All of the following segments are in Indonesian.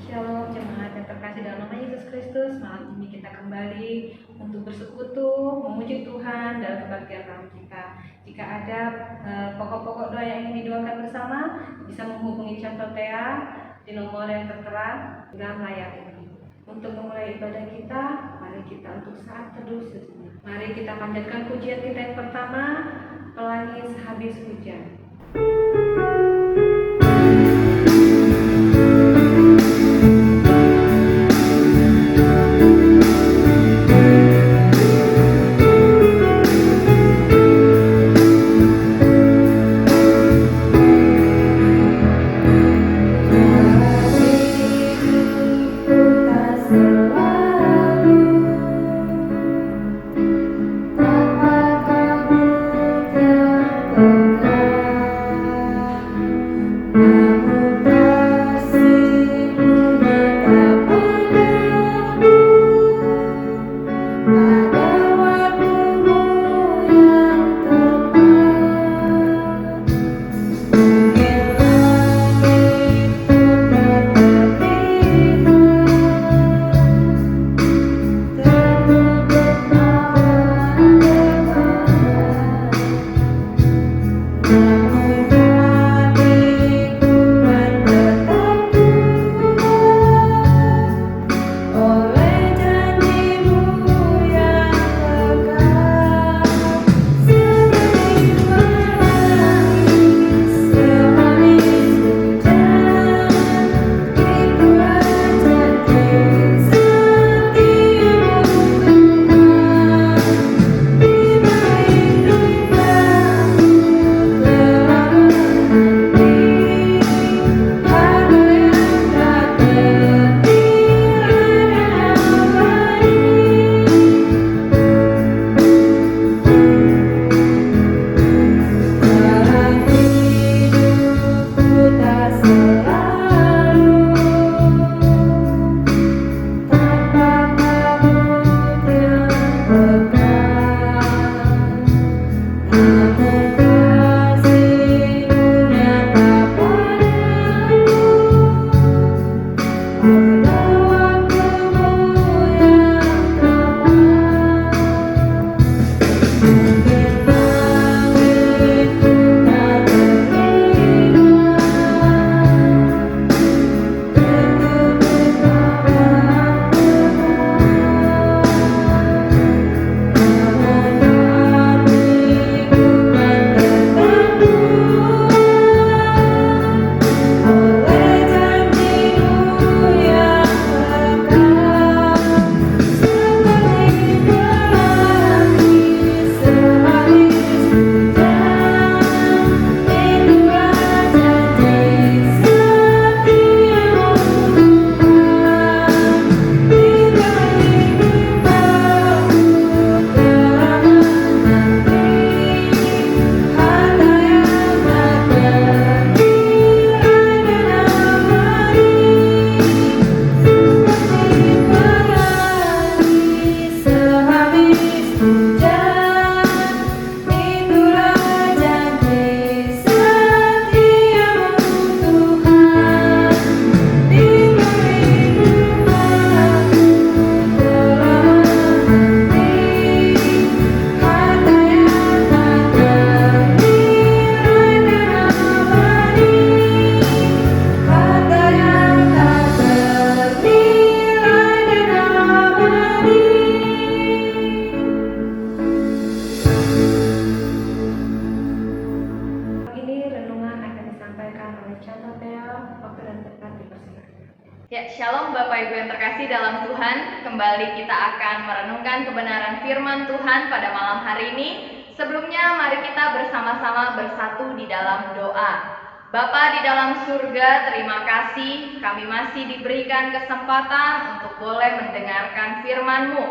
Shalom jemaat yang terkasih dalam nama Yesus Kristus. Malam ini kita kembali untuk bersekutu, memuji Tuhan dalam kebaktian roh kita. Jika ada pokok-pokok doa yang ingin didoakan bersama, bisa menghubungi chapel Tea di nomor yang tertera dalam layar ini. Untuk memulai ibadah kita, mari kita untuk saat teduh sejenak. Mari kita panjatkan pujian kita yang pertama, Pelangi Sehabis Hujan. Ya, shalom Bapak Ibu yang terkasih dalam Tuhan. Kembali kita akan merenungkan kebenaran firman Tuhan pada malam hari ini. Sebelumnya mari kita bersama-sama bersatu di dalam doa. Bapa di dalam surga, terima kasih kami masih diberikan kesempatan untuk boleh mendengarkan firman-Mu.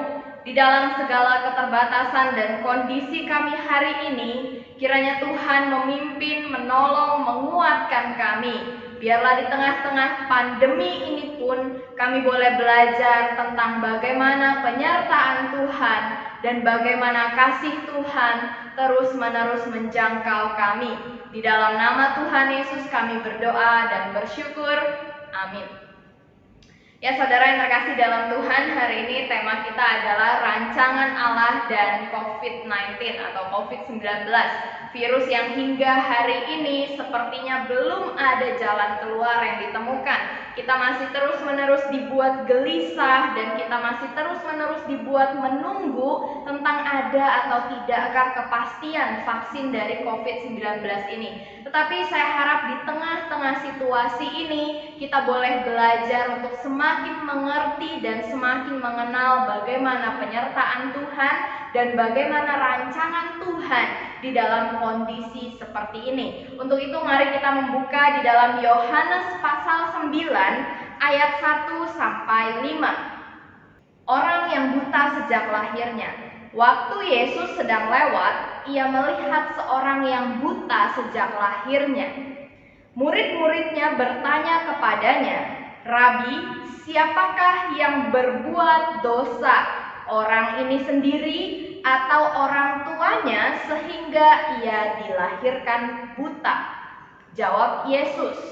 Di dalam segala keterbatasan dan kondisi kami hari ini, kiranya Tuhan memimpin, menolong, menguatkan kami. Biarlah di tengah-tengah pandemi ini pun kami boleh belajar tentang bagaimana penyertaan Tuhan dan bagaimana kasih Tuhan terus-menerus menjangkau kami. Di dalam nama Tuhan Yesus kami berdoa dan bersyukur. Amin. Ya saudara yang terkasih dalam Tuhan, hari ini tema kita adalah rancangan Allah dan COVID-19 atau COVID-19. Virus yang hingga hari ini sepertinya belum ada jalan keluar yang ditemukan. Kita masih terus-menerus dibuat gelisah dan kita masih terus-menerus dibuat menunggu tentang ada atau tidakkah kepastian vaksin dari COVID-19 ini. Tetapi saya harap di tengah-tengah situasi ini kita boleh belajar untuk semakin mengerti dan semakin mengenal bagaimana penyertaan Tuhan dan bagaimana rancangan Tuhan di dalam kondisi seperti ini. Untuk itu mari kita membuka di dalam Yohanes pasal 9 ayat 1 sampai 5. Orang yang buta sejak lahirnya. Waktu Yesus sedang lewat, ia melihat seorang yang buta sejak lahirnya. Murid-muridnya bertanya kepadanya, "Rabi, siapakah yang berbuat dosa, orang ini sendiri atau orang tuanya sehingga ia dilahirkan buta?" Jawab Yesus,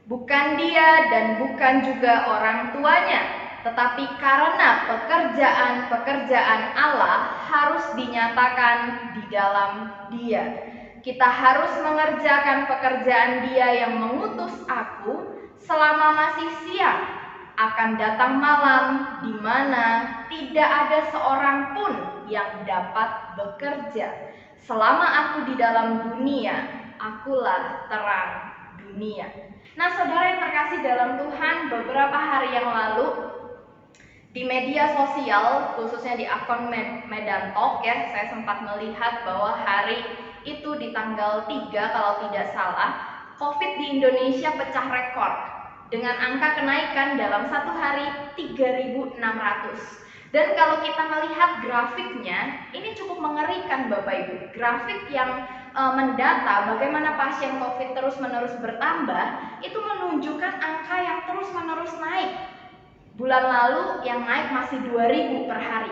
"Bukan dia dan bukan juga orang tuanya, tetapi karena pekerjaan-pekerjaan Allah harus dinyatakan di dalam dia. Kita harus mengerjakan pekerjaan Dia yang mengutus aku selama masih siang. Akan datang malam di mana tidak ada seorang pun yang dapat bekerja. Selama aku di dalam dunia, akulah terang dunia." Nah, saudara yang terkasih dalam Tuhan, beberapa hari yang lalu di media sosial, khususnya di akun Medan Talk ya, saya sempat melihat bahwa hari itu di tanggal 3 kalau tidak salah, COVID di Indonesia pecah rekor dengan angka kenaikan dalam satu hari 3.600. Dan kalau kita melihat grafiknya, ini cukup mengerikan Bapak Ibu. Grafik yang mendata bagaimana pasien COVID terus-menerus bertambah, itu menunjukkan angka yang terus-menerus naik. Bulan lalu yang naik masih 2.000 per hari.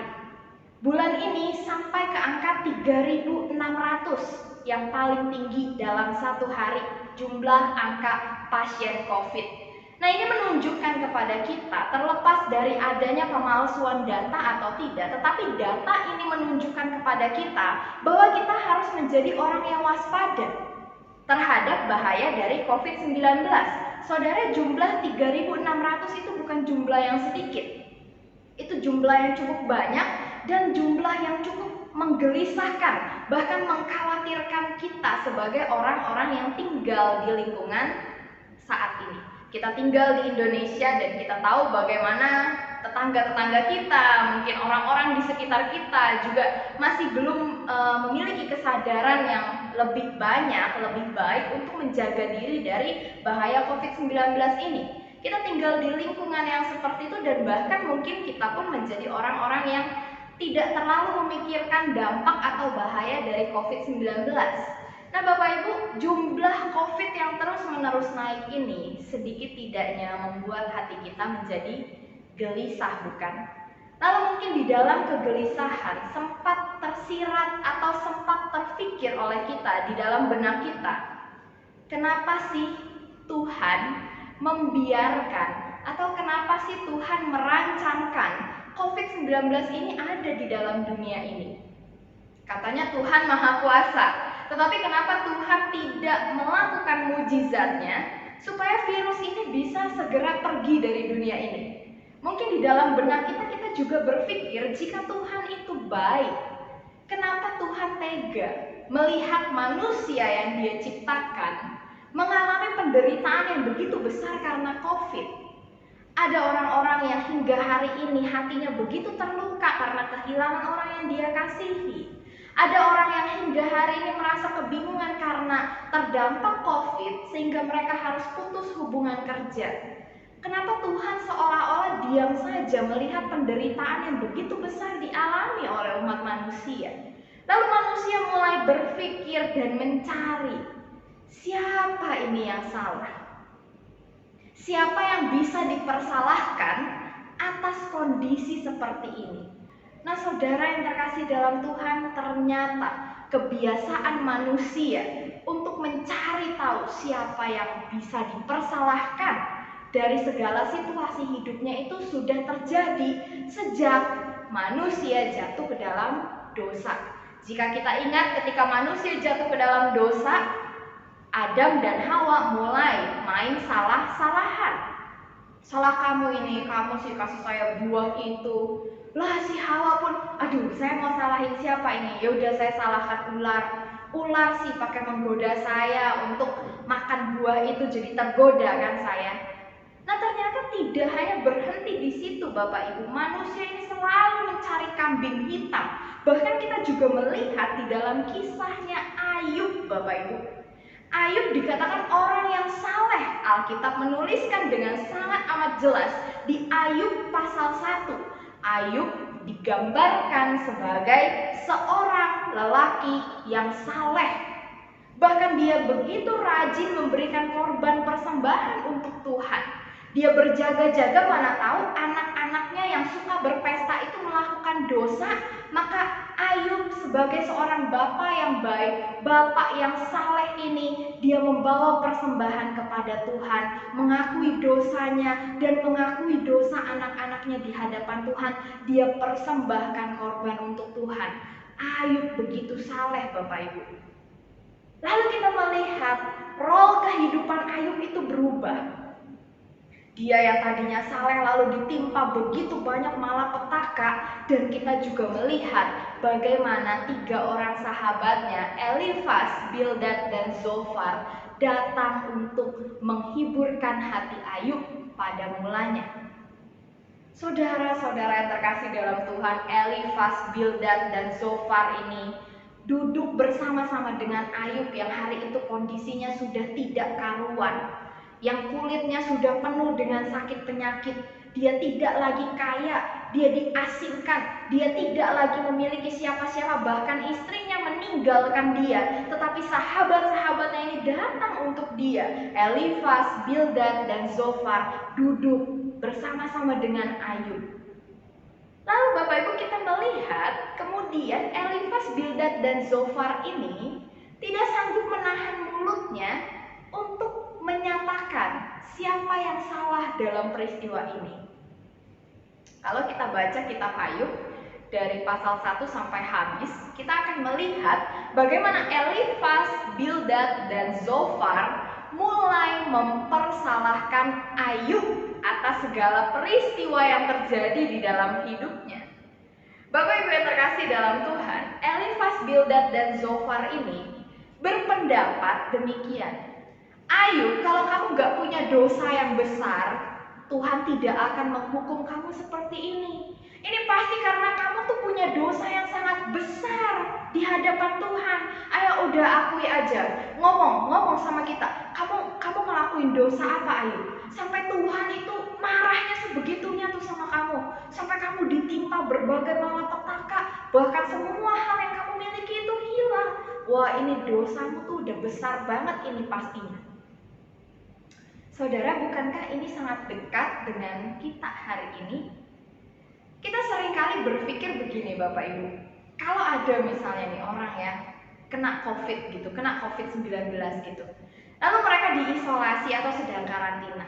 Bulan ini sampai ke angka 3.600 yang paling tinggi dalam satu hari jumlah angka pasien COVID. Nah, ini menunjukkan kepada kita, terlepas dari adanya pemalsuan data atau tidak, tetapi data ini menunjukkan kepada kita bahwa kita harus menjadi orang yang waspada terhadap bahaya dari COVID-19. Saudara, jumlah 3.600 itu bukan jumlah yang sedikit. Itu jumlah yang cukup banyak dan jumlah yang cukup menggelisahkan, bahkan mengkhawatirkan kita sebagai orang-orang yang tinggal di lingkungan saat ini. Kita tinggal di Indonesia dan kita tahu bagaimana tetangga-tetangga kita, mungkin orang-orang di sekitar kita juga masih belum memiliki kesadaran yang lebih banyak, lebih baik untuk menjaga diri dari bahaya COVID-19 ini. Kita tinggal di lingkungan yang seperti itu dan bahkan mungkin kita pun menjadi orang-orang yang tidak terlalu memikirkan dampak atau bahaya dari COVID-19. Nah Bapak Ibu, jumlah COVID yang terus-menerus naik ini sedikit tidaknya membuat hati kita menjadi gelisah, bukan? Lalu mungkin di dalam kegelisahan sempat tersirat atau sempat terpikir oleh kita di dalam benak kita, kenapa sih Tuhan membiarkan atau kenapa sih Tuhan merancangkan COVID-19 ini ada di dalam dunia ini? Katanya Tuhan Maha Kuasa, tetapi kenapa Tuhan tidak melakukan mujizatnya supaya virus ini bisa segera pergi dari dunia ini? Mungkin di dalam benak kita juga berpikir, jika Tuhan itu baik, kenapa Tuhan tega melihat manusia yang Dia ciptakan mengalami penderitaan yang begitu besar karena COVID? Ada orang-orang yang hingga hari ini hatinya begitu terluka karena kehilangan orang yang dia kasihi. Ada orang yang hingga hari ini merasa kebingungan karena terdampak COVID sehingga mereka harus putus hubungan kerja. Kenapa Tuhan seolah-olah diam saja melihat penderitaan yang begitu besar dialami oleh umat manusia? Lalu manusia mulai berpikir dan mencari, siapa ini yang salah? Siapa yang bisa dipersalahkan atas kondisi seperti ini? Nah saudara yang terkasih dalam Tuhan, ternyata kebiasaan manusia untuk mencari tahu siapa yang bisa dipersalahkan dari segala situasi hidupnya itu sudah terjadi sejak manusia jatuh ke dalam dosa. Jika kita ingat ketika manusia jatuh ke dalam dosa, Adam dan Hawa mulai main salah-salahan. Salah kamu ini, kamu sih kasih saya buah itu. Lah si Hawa pun, aduh saya mau salahin siapa ini? Ya udah saya salahkan ular. Ular sih pakai menggoda saya untuk makan buah itu, jadi tergoda kan saya. Nah ternyata tidak hanya berhenti di situ Bapak Ibu. Manusia ini selalu mencari kambing hitam. Bahkan kita juga melihat di dalam kisahnya Ayub Bapak Ibu. Ayub dikatakan orang yang saleh. Alkitab menuliskan dengan sangat amat jelas di Ayub pasal 1. Ayub digambarkan sebagai seorang lelaki yang saleh. Bahkan dia begitu rajin memberikan korban persembahan untuk Tuhan. Dia berjaga-jaga, mana tahu anak-anaknya yang suka berpesta itu melakukan dosa. Maka Ayub sebagai seorang bapak yang baik, bapak yang saleh ini, dia membawa persembahan kepada Tuhan, mengakui dosanya dan mengakui dosa anak-anaknya di hadapan Tuhan. Dia persembahkan korban untuk Tuhan. Ayub begitu saleh Bapak Ibu. Lalu kita melihat role kehidupan Ayub itu berubah. Dia yang tadinya saleh lalu ditimpa begitu banyak malapetaka, dan kita juga melihat bagaimana 3 orang sahabatnya, Elifas, Bildad, dan Zofar, datang untuk menghiburkan hati Ayub pada mulanya. Saudara-saudara yang terkasih dalam Tuhan, Elifas, Bildad, dan Zofar ini duduk bersama-sama dengan Ayub yang hari itu kondisinya sudah tidak karuan, yang kulitnya sudah penuh dengan sakit penyakit. Dia tidak lagi kaya, dia diasingkan, dia tidak lagi memiliki siapa-siapa, bahkan istrinya meninggalkan dia. Tetapi sahabat-sahabatnya ini datang untuk dia. Elifas, Bildad, dan Zofar duduk bersama-sama dengan Ayub. Lalu Bapak Ibu kita melihat kemudian Elifas, Bildad, dan Zofar ini tidak sanggup menahan mulutnya untuk menyatakan siapa yang salah dalam peristiwa ini. Kalau kita baca kitab Ayub dari pasal 1 sampai habis, kita akan melihat bagaimana Elifas, Bildad, dan Zofar mulai mempersalahkan Ayub atas segala peristiwa yang terjadi di dalam hidupnya. Bapak Ibu yang terkasih dalam Tuhan, Elifas, Bildad, dan Zofar ini berpendapat demikian. Ayub, kalau kamu gak punya dosa yang besar, Tuhan tidak akan menghukum kamu seperti ini. Ini pasti karena kamu tuh punya dosa yang sangat besar di hadapan Tuhan. Ayo udah akui aja, ngomong sama kita. Kamu ngelakuin dosa apa Ayub? Sampai Tuhan itu marahnya sebegitunya tuh sama kamu. Sampai kamu ditimpa berbagai malapetaka, bahkan semua hal yang kamu miliki itu hilang. Wah, ini dosamu tuh udah besar banget ini pastinya. Saudara, bukankah ini sangat dekat dengan kita hari ini? Kita seringkali berpikir begini Bapak Ibu. Kalau ada misalnya nih orang ya kena COVID gitu, kena COVID-19 gitu. Lalu mereka diisolasi atau sedang karantina.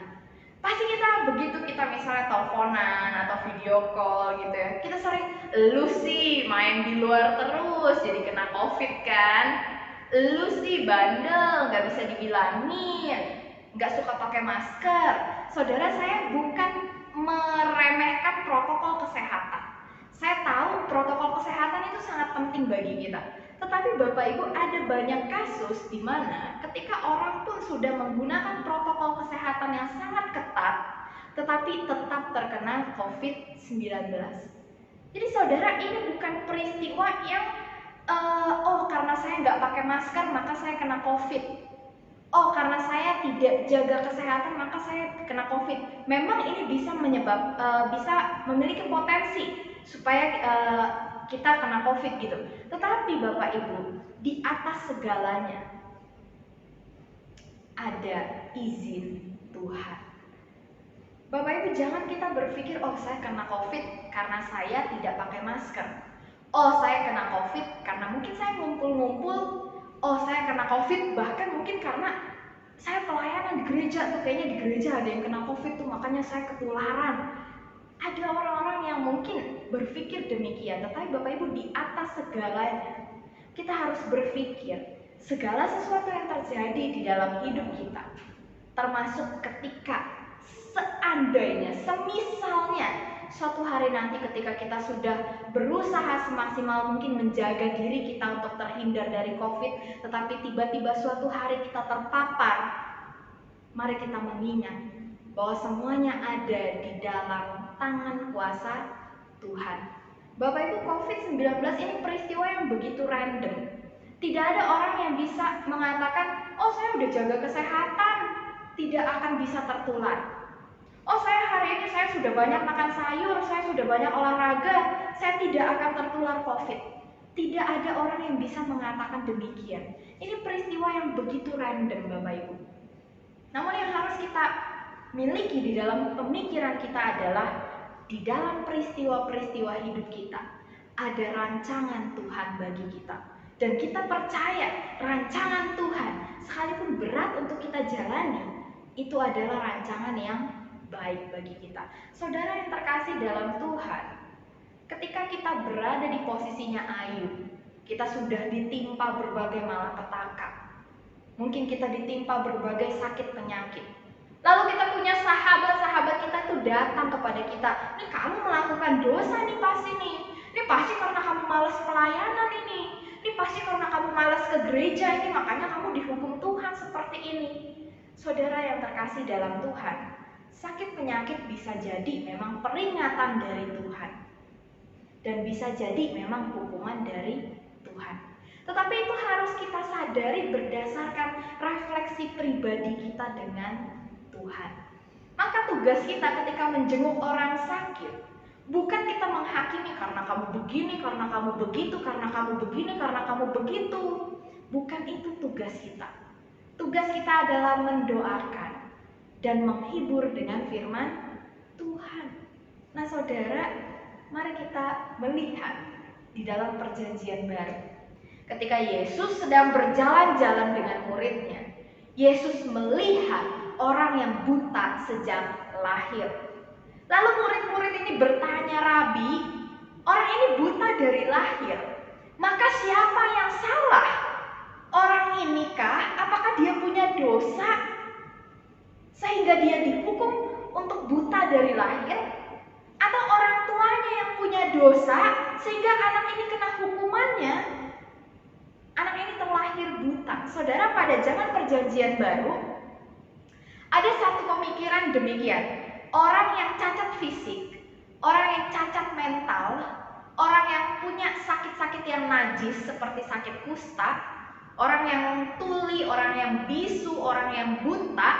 Pasti begitu kita misalnya teleponan atau video call gitu ya, kita sering, lu sih main di luar terus jadi kena COVID kan, lu sih bandel gak bisa dibilangin, gak suka pakai masker. Saudara, saya bukan meremehkan protokol kesehatan. Saya tahu protokol kesehatan itu sangat penting bagi kita. Tetapi Bapak Ibu, ada banyak kasus di mana ketika orang pun sudah menggunakan protokol kesehatan yang sangat ketat, tetapi tetap terkena COVID-19. Jadi saudara, ini bukan peristiwa yang karena saya nggak pakai masker maka saya kena COVID. Karena saya tidak jaga kesehatan maka saya kena COVID. Memang ini bisa bisa memiliki potensi supaya kita kena COVID gitu. Tetapi Bapak Ibu, di atas segalanya ada izin Tuhan. Bapak Ibu, jangan kita berpikir, saya kena COVID karena saya tidak pakai masker. Saya kena COVID karena mungkin saya ngumpul-ngumpul. Saya kena COVID bahkan mungkin karena Saya pelayanan di gereja tuh, kayaknya di gereja ada yang kena COVID tuh, makanya saya ketularan. Ada orang-orang yang mungkin berpikir demikian, tetapi Bapak Ibu, di atas segalanya kita harus berpikir segala sesuatu yang terjadi di dalam hidup kita, termasuk ketika seandainya, semisalnya suatu hari nanti ketika kita sudah berusaha semaksimal mungkin menjaga diri kita untuk terhindar dari COVID, tetapi tiba-tiba suatu hari kita terpapar, mari kita mengingat bahwa semuanya ada di dalam tangan kuasa Tuhan. Bapak Ibu, COVID-19 ini peristiwa yang begitu random. Tidak ada orang yang bisa mengatakan, oh saya udah jaga kesehatan, tidak akan bisa tertular. Oh saya hari ini saya sudah banyak makan sayur, saya sudah banyak olahraga, saya tidak akan tertular COVID. Tidak ada orang yang bisa mengatakan demikian. Ini peristiwa yang begitu random Bapak Ibu. Namun yang harus kita miliki di dalam pemikiran kita adalah di dalam peristiwa-peristiwa hidup kita ada rancangan Tuhan bagi kita, dan kita percaya rancangan Tuhan sekalipun berat untuk kita jalani, itu adalah rancangan yang baik bagi kita. Saudara yang terkasih dalam Tuhan, ketika kita berada di posisinya Ayub, kita sudah ditimpa berbagai malapetaka, mungkin kita ditimpa berbagai sakit penyakit. Lalu kita punya sahabat-sahabat kita tuh datang kepada kita, nih kamu melakukan dosa nih pasti nih. Ini pasti karena kamu malas pelayanan ini. Ini pasti karena kamu malas ke gereja ini, makanya kamu dihukum Tuhan seperti ini. Saudara yang terkasih dalam Tuhan, sakit penyakit bisa jadi memang peringatan dari Tuhan, dan bisa jadi memang hukuman dari Tuhan. Tetapi itu harus kita sadari berdasarkan refleksi pribadi kita dengan Tuhan. Maka tugas kita ketika menjenguk orang sakit, bukan kita menghakimi karena kamu begini, karena kamu begitu, karena kamu begini, karena kamu begitu. Bukan itu tugas kita. Tugas kita adalah mendoakan dan menghibur dengan firman Tuhan. Nah saudara, mari kita melihat di dalam perjanjian baru. Ketika Yesus sedang berjalan-jalan dengan muridnya, Yesus melihat orang yang buta sejak lahir. Lalu murid-murid ini bertanya, Rabi, orang ini buta dari lahir, maka siapa yang salah? Orang inikah? Apakah dia punya dosa sehingga dia dihukum untuk buta dari lahir? Atau orang tuanya yang punya dosa sehingga anak ini kena hukumannya? Anak ini terlahir buta. Saudara, pada zaman perjanjian baru ada satu pemikiran demikian. Orang yang cacat fisik, orang yang cacat mental, orang yang punya sakit-sakit yang najis seperti sakit kusta, orang yang tuli, orang yang bisu, orang yang buta,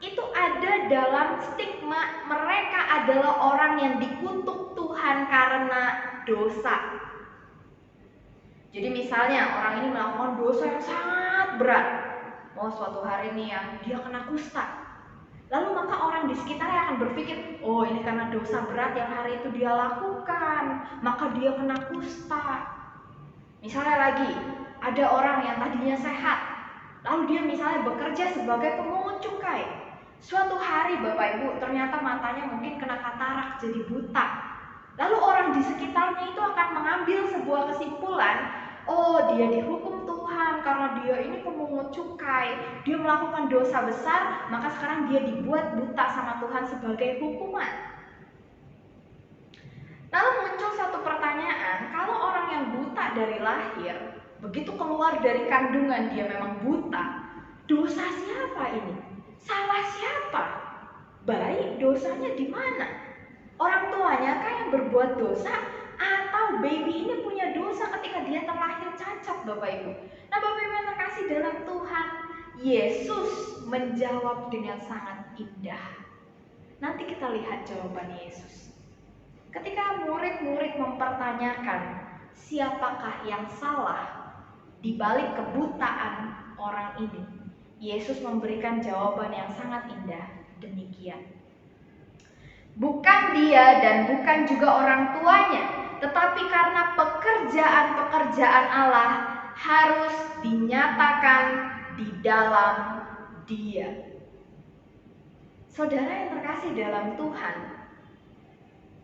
itu ada dalam stigma mereka adalah orang yang dikutuk Tuhan karena dosa. Jadi misalnya orang ini melakukan dosa yang sangat berat, suatu hari nih ya dia kena kusta, lalu maka orang di sekitarnya akan berpikir, oh ini karena dosa berat yang hari itu dia lakukan, maka dia kena kusta. Misalnya lagi ada orang yang tadinya sehat, lalu dia misalnya bekerja sebagai pemungut cukai, suatu hari Bapak Ibu ternyata matanya mungkin kena katarak jadi buta, lalu orang di sekitarnya itu akan mengambil sebuah kesimpulan, oh dia dihukum Tuhan karena dia ini pemungut cukai, dia melakukan dosa besar, maka sekarang dia dibuat buta sama Tuhan sebagai hukuman. Lalu muncul satu pertanyaan, kalau orang yang buta dari lahir, begitu keluar dari kandungan dia memang buta, dosa siapa ini? Salah siapa? Baik, dosanya di mana? Orang tuanya kah yang berbuat dosa? Atau baby ini punya dosa ketika dia terlahir cacat, Bapak Ibu? Nah Bapak Ibu yang terkasih dalam Tuhan, Yesus menjawab dengan sangat indah. Nanti kita lihat jawaban Yesus. Ketika murid-murid mempertanyakan siapakah yang salah di balik kebutaan orang ini, Yesus memberikan jawaban yang sangat indah demikian. Bukan dia dan bukan juga orang tuanya, tetapi karena pekerjaan-pekerjaan Allah harus dinyatakan di dalam Dia. Saudara yang terkasih dalam Tuhan,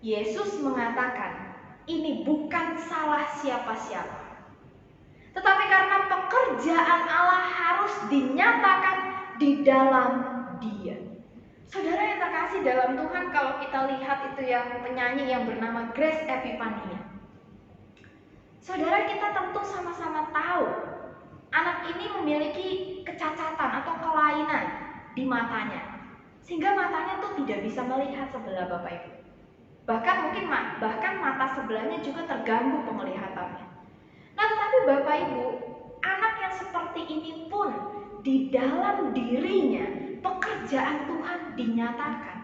Yesus mengatakan, ini bukan salah siapa-siapa, tetapi karena pekerjaan Allah harus dinyatakan di dalam Dia. Saudara yang terkasih dalam Tuhan, kalau kita lihat itu ya penyanyi yang bernama Grace Epifania. Saudara, kita tentu sama-sama tahu anak ini memiliki kecacatan atau kelainan di matanya, sehingga matanya tuh tidak bisa melihat sebelah Bapak Ibu. Bahkan mata sebelahnya juga terganggu penglihatannya. Nah, tetapi Bapak Ibu, anak yang seperti ini pun di dalam dirinya pekerjaan Tuhan dinyatakan.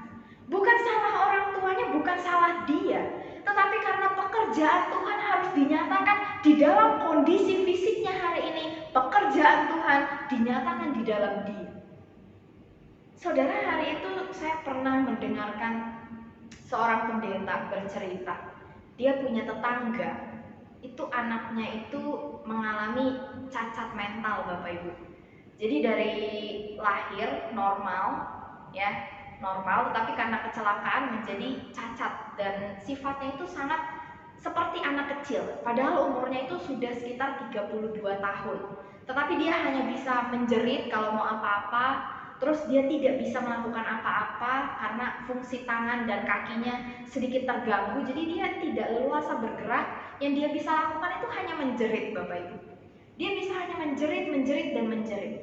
Bukan salah orang tuanya, bukan salah dia, tetapi karena pekerjaan Tuhan harus dinyatakan di dalam kondisi fisiknya hari ini, pekerjaan Tuhan dinyatakan di dalam dia. Saudara, hari itu saya pernah mendengarkan seorang pendeta bercerita. Dia punya tetangga, itu anaknya itu mengalami cacat mental Bapak Ibu. Jadi dari lahir normal, tetapi karena kecelakaan menjadi cacat dan sifatnya itu sangat seperti anak kecil. Padahal umurnya itu sudah sekitar 32 tahun. Tetapi dia hanya bisa menjerit kalau mau apa-apa. Terus dia tidak bisa melakukan apa-apa karena fungsi tangan dan kakinya sedikit terganggu. Jadi dia tidak leluasa bergerak. Yang dia bisa lakukan itu hanya menjerit Bapak Ibu. Dia bisa hanya menjerit dan menjerit.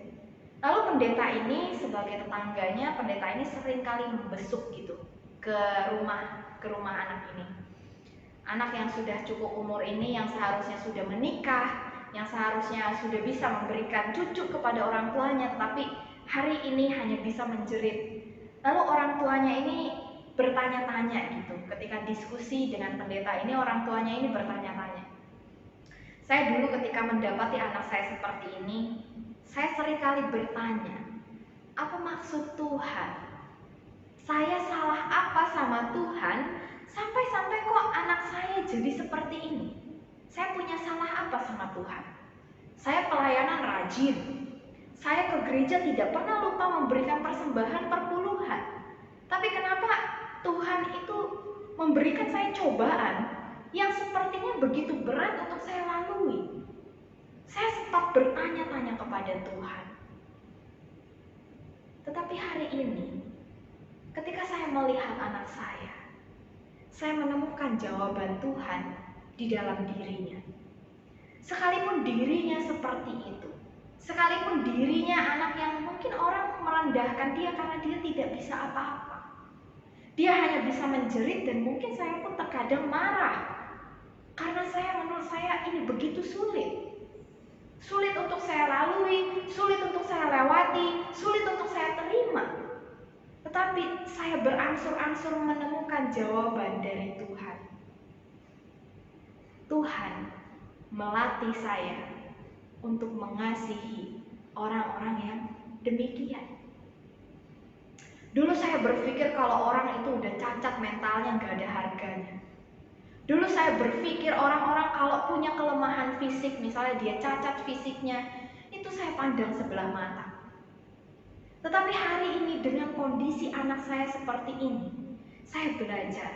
Lalu pendeta ini sebagai tetangganya, pendeta ini seringkali membesuk gitu ke rumah anak ini. Anak yang sudah cukup umur ini, yang seharusnya sudah menikah, yang seharusnya sudah bisa memberikan cucu kepada orang tuanya, tetapi hari ini hanya bisa menjerit. Lalu orang tuanya ini bertanya-tanya gitu. Ketika diskusi dengan pendeta ini, orang tuanya ini bertanya-tanya. Saya dulu ketika mendapati anak saya seperti ini, saya seringkali bertanya, apa maksud Tuhan? Saya salah apa sama Tuhan sampai-sampai kok anak saya jadi seperti ini? Saya punya salah apa sama Tuhan? Saya pelayanan rajin. Saya ke gereja tidak pernah lupa memberikan persembahan perpuluhan. Tapi kenapa Tuhan itu memberikan saya cobaan yang sepertinya begitu berat untuk saya lalui? Saya sempat bertanya-tanya kepada Tuhan. Tetapi hari ini, ketika saya melihat anak saya menemukan jawaban Tuhan di dalam dirinya. Sekalipun dirinya seperti itu, sekalipun dirinya anak yang mungkin orang merendahkan dia karena dia tidak bisa apa-apa. Dia hanya bisa menjerit dan mungkin saya pun terkadang marah. Karena menurut saya ini begitu sulit. Sulit untuk saya lalui, sulit untuk saya lewati, sulit untuk saya terima. Tetapi saya berangsur-angsur menemukan jawaban dari Tuhan. Tuhan melatih saya untuk mengasihi orang-orang yang demikian. Dulu saya berpikir kalau orang itu udah cacat mentalnya gak ada harganya. Dulu saya berpikir orang-orang kalau punya kelemahan fisik, misalnya dia cacat fisiknya, itu saya pandang sebelah mata. Tetapi hari ini dengan kondisi anak saya seperti ini, saya belajar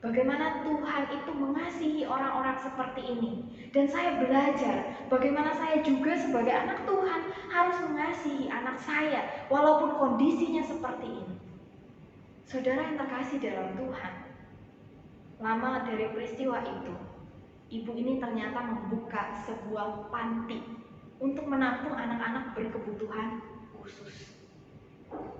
bagaimana Tuhan itu mengasihi orang-orang seperti ini. Dan saya belajar bagaimana saya juga sebagai anak Tuhan harus mengasihi anak saya walaupun kondisinya seperti ini. Saudara yang terkasih dalam Tuhan, lama dari peristiwa itu, ibu ini ternyata membuka sebuah panti untuk menampung anak-anak berkebutuhan khusus.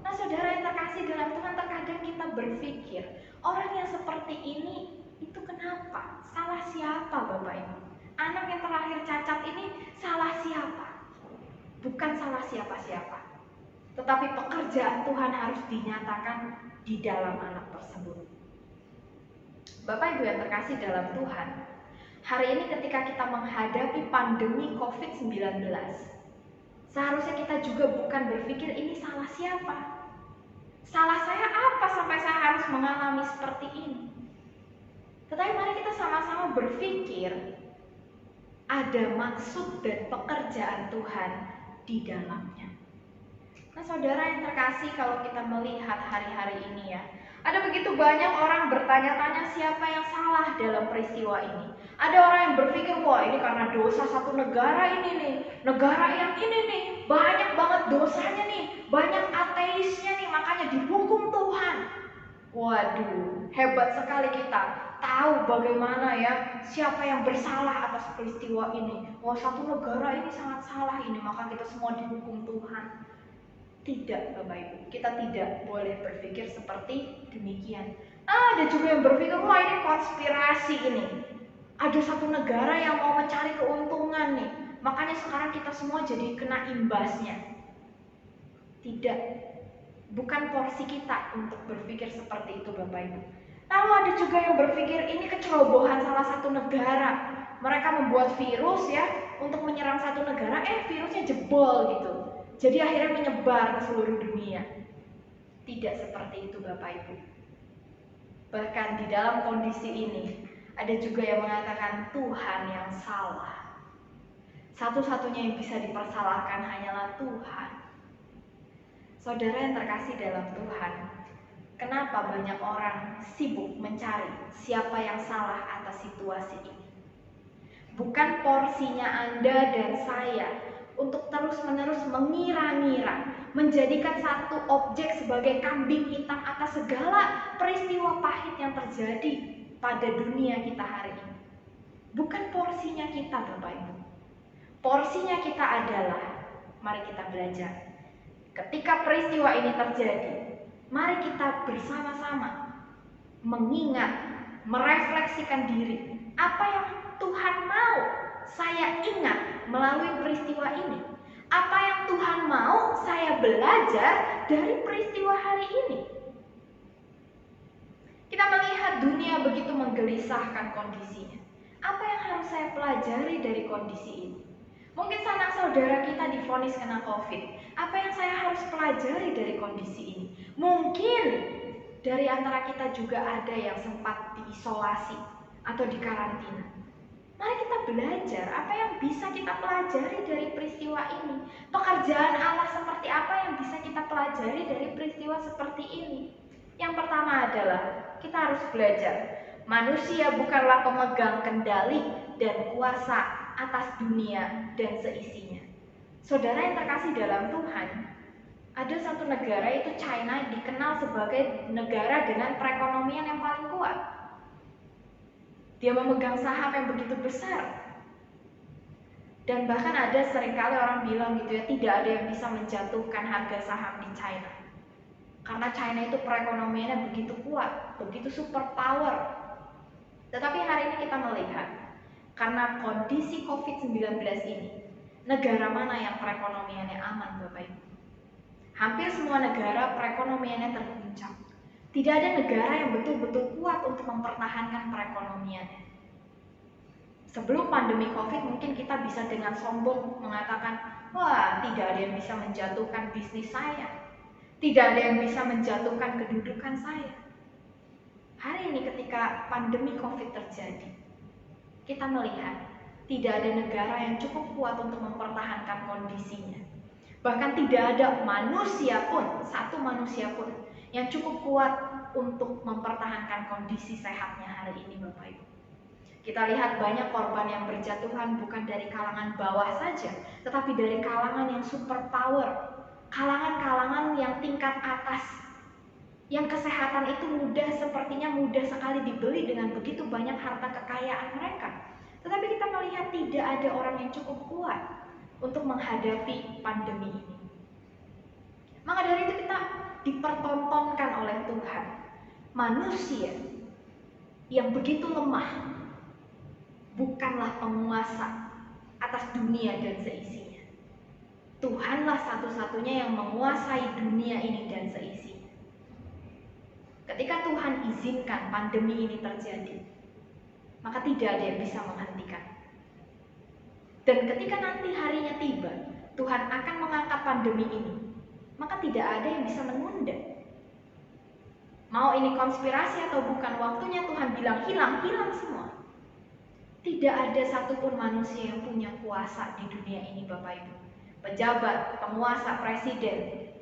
Nah, saudara yang terkasih dalam Tuhan, terkadang kita berpikir, orang yang seperti ini itu kenapa? Salah siapa Bapak Ibu? Anak yang terlahir cacat ini salah siapa? Bukan salah siapa-siapa. Tetapi pekerjaan Tuhan harus dinyatakan di dalam anak tersebut. Bapak Ibu yang terkasih dalam Tuhan, hari ini ketika kita menghadapi pandemi COVID-19, seharusnya kita juga bukan berpikir ini salah siapa. Salah saya apa sampai saya harus mengalami seperti ini? Tetapi mari kita sama-sama berpikir ada maksud dan pekerjaan Tuhan di dalamnya. Nah, saudara yang terkasih, kalau kita melihat hari-hari ini ya, ada begitu banyak orang bertanya-tanya siapa yang salah dalam peristiwa ini. Ada orang yang berpikir, wah ini karena dosa satu negara ini nih, negara yang ini nih, banyak banget dosanya nih, banyak ateisnya nih, makanya dihukum Tuhan. Waduh, hebat sekali kita tahu bagaimana ya siapa yang bersalah atas peristiwa ini. Wah, satu negara ini sangat salah ini, maka kita semua dihukum Tuhan. Tidak, Bapak Ibu, kita tidak boleh berpikir seperti demikian. Ada juga yang berpikir, wah ini konspirasi ini. Ada satu negara yang mau mencari keuntungan nih, makanya sekarang kita semua jadi kena imbasnya. Tidak, bukan porsi kita untuk berpikir seperti itu, Bapak Ibu. Lalu ada juga yang berpikir ini kecerobohan salah satu negara. Mereka membuat virus ya untuk menyerang satu negara, virusnya jebol gitu. Jadi akhirnya menyebar ke seluruh dunia. Tidak seperti itu, Bapak Ibu. Bahkan di dalam kondisi ini, ada juga yang mengatakan Tuhan yang salah. Satu-satunya yang bisa dipersalahkan hanyalah Tuhan. Saudara yang terkasih dalam Tuhan, kenapa banyak orang sibuk mencari siapa yang salah atas situasi ini? Bukan porsinya Anda dan saya untuk terus-menerus mengira-ngira, menjadikan satu objek sebagai kambing hitam atas segala peristiwa pahit yang terjadi pada dunia kita hari ini. Bukan porsinya kita, Bapak Ibu. Porsinya kita adalah, mari kita belajar. Ketika peristiwa ini terjadi, mari kita bersama-sama mengingat, merefleksikan diri. Apa yang Tuhan mau saya ingat melalui peristiwa ini? Apa yang Tuhan mau saya belajar dari peristiwa hari ini? Kita melihat dunia begitu menggelisahkan kondisinya. Apa yang harus saya pelajari dari kondisi ini? Mungkin sanak saudara kita divonis kena COVID. Apa yang saya harus pelajari dari kondisi ini? Mungkin dari antara kita juga ada yang sempat diisolasi atau dikarantina. Mari kita belajar apa yang bisa kita pelajari dari peristiwa ini. Pekerjaan Allah seperti apa yang bisa kita pelajari dari peristiwa seperti ini. Yang pertama adalah kita harus belajar. Manusia bukanlah pemegang kendali dan kuasa atas dunia dan seisinya. Saudara yang terkasih dalam Tuhan, ada satu negara, yaitu China, dikenal sebagai negara dengan perekonomian yang paling kuat. Dia memegang saham yang begitu besar. Dan bahkan ada seringkali orang bilang gitu ya, tidak ada yang bisa menjatuhkan harga saham di China. Karena China itu perekonomiannya begitu kuat, begitu super power. Tetapi hari ini kita melihat, karena kondisi COVID-19 ini, negara mana yang perekonomiannya aman, Bapak Ibu? Hampir semua negara perekonomiannya terguncang. Tidak ada negara yang betul-betul kuat untuk mempertahankan perekonomiannya. Sebelum pandemi COVID mungkin kita bisa dengan sombong mengatakan, wah tidak ada yang bisa menjatuhkan bisnis saya. Tidak ada yang bisa menjatuhkan kedudukan saya. Hari ini ketika pandemi COVID terjadi, kita melihat tidak ada negara yang cukup kuat untuk mempertahankan kondisinya. Bahkan tidak ada manusia pun, satu manusia pun yang cukup kuat untuk mempertahankan kondisi sehatnya hari ini, Bapak Ibu. Kita lihat banyak korban yang berjatuhan bukan dari kalangan bawah saja, tetapi dari kalangan yang super power, kalangan-kalangan yang tingkat atas, yang kesehatan itu sepertinya mudah sekali dibeli dengan begitu banyak harta kekayaan mereka. Tetapi kita melihat tidak ada orang yang cukup kuat untuk menghadapi pandemi ini. Maka dari itu kita dipertontonkan oleh Tuhan manusia yang begitu lemah bukanlah penguasa atas dunia dan seisinya. Tuhanlah satu-satunya yang menguasai dunia ini dan seisinya. Ketika Tuhan izinkan pandemi ini terjadi, maka tidak ada yang bisa menghentikan. Dan ketika nanti harinya tiba, Tuhan akan mengangkat pandemi ini, maka tidak ada yang bisa menunda. Mau ini konspirasi atau bukan, waktunya Tuhan bilang hilang, hilang semua. Tidak ada satupun manusia yang punya kuasa di dunia ini, Bapak Ibu. Pejabat, penguasa, presiden,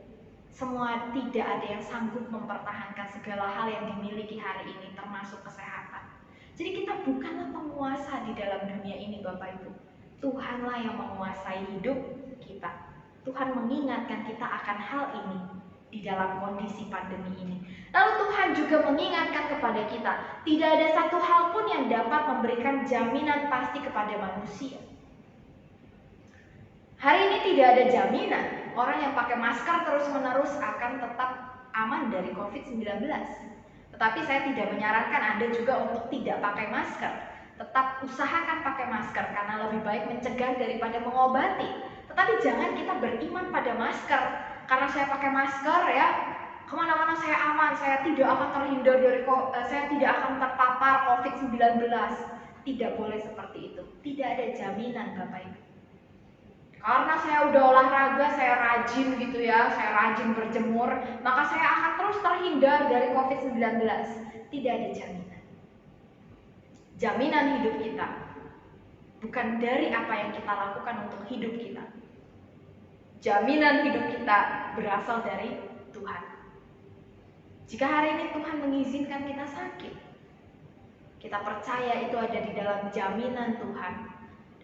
tidak ada yang sanggup mempertahankan segala hal yang dimiliki hari ini, termasuk kesehatan. Jadi kita bukanlah penguasa di dalam dunia ini, Bapak Ibu. Tuhanlah yang menguasai hidup kita. Tuhan mengingatkan kita akan hal ini di dalam kondisi pandemi ini. Lalu Tuhan juga mengingatkan kepada kita, tidak ada satu hal pun yang dapat memberikan jaminan pasti kepada manusia. Hari ini tidak ada jaminan orang yang pakai masker terus-menerus akan tetap aman dari COVID-19. Tetapi saya tidak menyarankan Anda juga untuk tidak pakai masker. Tetap usahakan pakai masker karena lebih baik mencegah daripada mengobati. Tetapi jangan kita beriman pada masker. Karena saya pakai masker ya, kemana-mana saya aman, saya tidak akan terhindar dari saya tidak akan terpapar COVID-19. Tidak boleh seperti itu. Tidak ada jaminan, Bapak Ibu. Karena saya udah olahraga, saya rajin gitu ya, saya rajin berjemur, maka saya akan terus terhindar dari COVID-19. Tidak ada jaminan. Jaminan hidup kita bukan dari apa yang kita lakukan untuk hidup kita. Jaminan hidup kita berasal dari Tuhan. Jika hari ini Tuhan mengizinkan kita sakit, kita percaya itu ada di dalam jaminan Tuhan,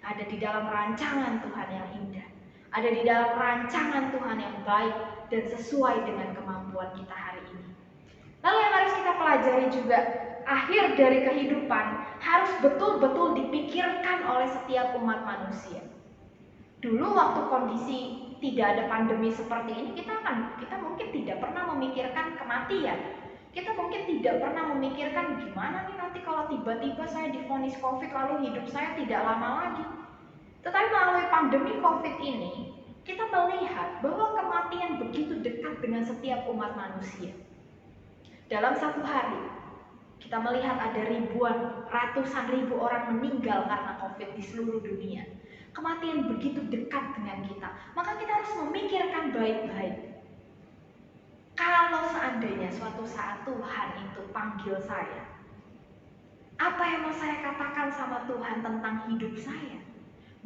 ada di dalam rancangan Tuhan yang indah, ada di dalam rancangan Tuhan yang baik dan sesuai dengan kemampuan kita hari ini. Lalu yang harus kita pelajari juga, akhir dari kehidupan harus betul-betul dipikirkan oleh setiap umat manusia. Dulu waktu kondisi tidak ada pandemi seperti ini, kita mungkin tidak pernah memikirkan kematian. Kita mungkin tidak pernah memikirkan gimana nih nanti kalau tiba-tiba saya divonis COVID lalu hidup saya tidak lama lagi. Tetapi melalui pandemi COVID ini, kita melihat bahwa kematian begitu dekat dengan setiap umat manusia. Dalam satu hari, kita melihat ada ratusan ribu orang meninggal karena COVID di seluruh dunia. Kematian begitu dekat dengan kita, maka kita harus memikirkan baik-baik. Kalau seandainya suatu saat Tuhan itu panggil saya, apa yang mau saya katakan sama Tuhan tentang hidup saya?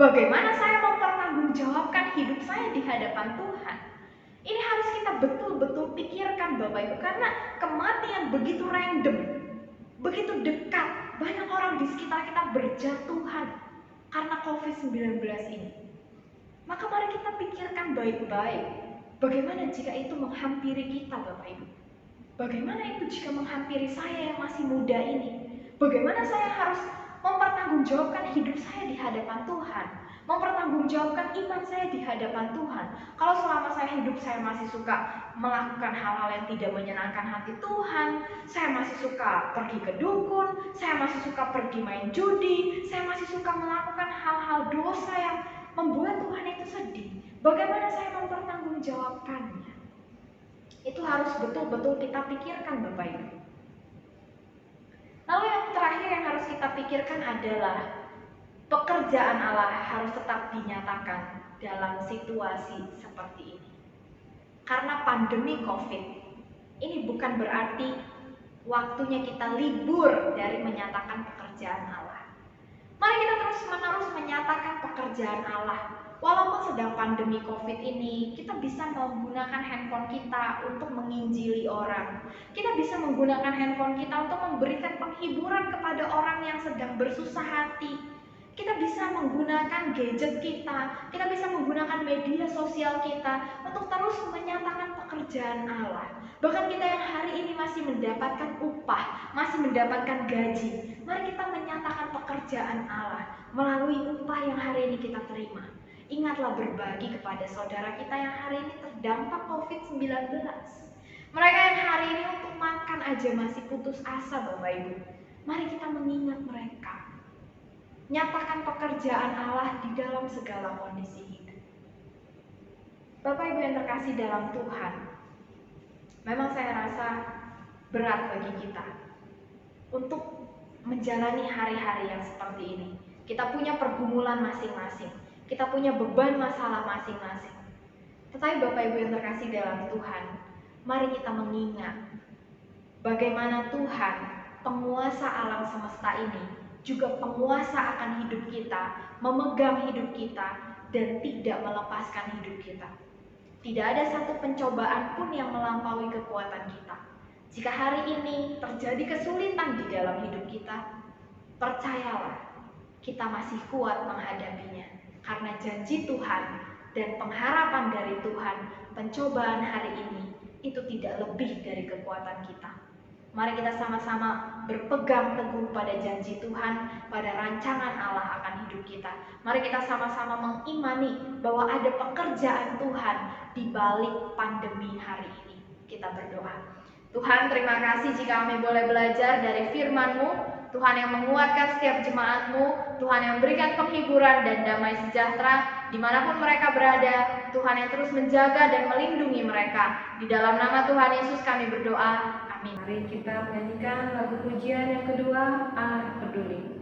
Bagaimana saya mempertanggungjawabkan hidup saya di hadapan Tuhan? Ini harus kita betul-betul pikirkan, Bapak Ibu, karena kematian begitu random, begitu dekat. Banyak orang di sekitar kita berjatuhan karena COVID-19 ini. Maka mari kita pikirkan baik-baik, bagaimana jika itu menghampiri kita, Bapak Ibu? Bagaimana itu jika menghampiri saya yang masih muda ini? Bagaimana saya harus mempertanggungjawabkan hidup saya di hadapan Tuhan, mempertanggungjawabkan iman saya di hadapan Tuhan. Kalau selama saya hidup saya masih suka melakukan hal-hal yang tidak menyenangkan hati Tuhan, saya masih suka pergi ke dukun, saya masih suka pergi main judi, saya masih suka melakukan hal-hal dosa yang membuat Tuhan itu sedih. Bagaimana saya mempertanggungjawabkannya? Itu harus betul-betul kita pikirkan, Bapak Ibu. Lalu yang terakhir yang harus kita pikirkan adalah pekerjaan Allah harus tetap dinyatakan dalam situasi seperti ini. Karena pandemi COVID ini bukan berarti waktunya kita libur dari menyatakan pekerjaan Allah. Mari kita terus-menerus menyatakan pekerjaan Allah. Walaupun sedang pandemi COVID ini, kita bisa menggunakan handphone kita untuk menginjili orang. Kita bisa menggunakan handphone kita untuk memberikan penghiburan kepada orang yang sedang bersusah hati. Kita bisa menggunakan gadget kita bisa menggunakan media sosial kita untuk terus menyatakan pekerjaan Allah. Bahkan kita yang hari ini masih mendapatkan upah, masih mendapatkan gaji, mari kita menyatakan pekerjaan Allah melalui upah yang hari ini kita terima. Ingatlah berbagi kepada saudara kita yang hari ini terdampak COVID-19. Mereka yang hari ini untuk makan aja masih putus asa, Bapak Ibu. Mari kita mengingat mereka. Nyatakan pekerjaan Allah di dalam segala kondisi hidup. Bapak Ibu yang terkasih dalam Tuhan, memang saya rasa berat bagi kita untuk menjalani hari-hari yang seperti ini. Kita punya pergumulan masing-masing, kita punya beban masalah masing-masing. Tetapi Bapak Ibu yang terkasih dalam Tuhan, mari kita mengingat bagaimana Tuhan, penguasa alam semesta ini, juga penguasa akan hidup kita, memegang hidup kita, dan tidak melepaskan hidup kita. Tidak ada satu pencobaan pun yang melampaui kekuatan kita. Jika hari ini terjadi kesulitan di dalam hidup kita, percayalah, kita masih kuat menghadapinya. Karena janji Tuhan dan pengharapan dari Tuhan, pencobaan hari ini itu tidak lebih dari kekuatan kita. Mari kita sama-sama berpegang teguh pada janji Tuhan, pada rancangan Allah akan hidup kita. Mari kita sama-sama mengimani bahwa ada pekerjaan Tuhan di balik pandemi hari ini. Kita berdoa. Tuhan, terima kasih jika kami boleh belajar dari firman-Mu. Tuhan yang menguatkan setiap jemaat-Mu, Tuhan yang memberikan penghiburan dan damai sejahtera dimanapun mereka berada. Tuhan yang terus menjaga dan melindungi mereka. Di dalam nama Tuhan Yesus kami berdoa. Amin. Mari kita menyanyikan lagu pujian yang kedua, Allah Peduli.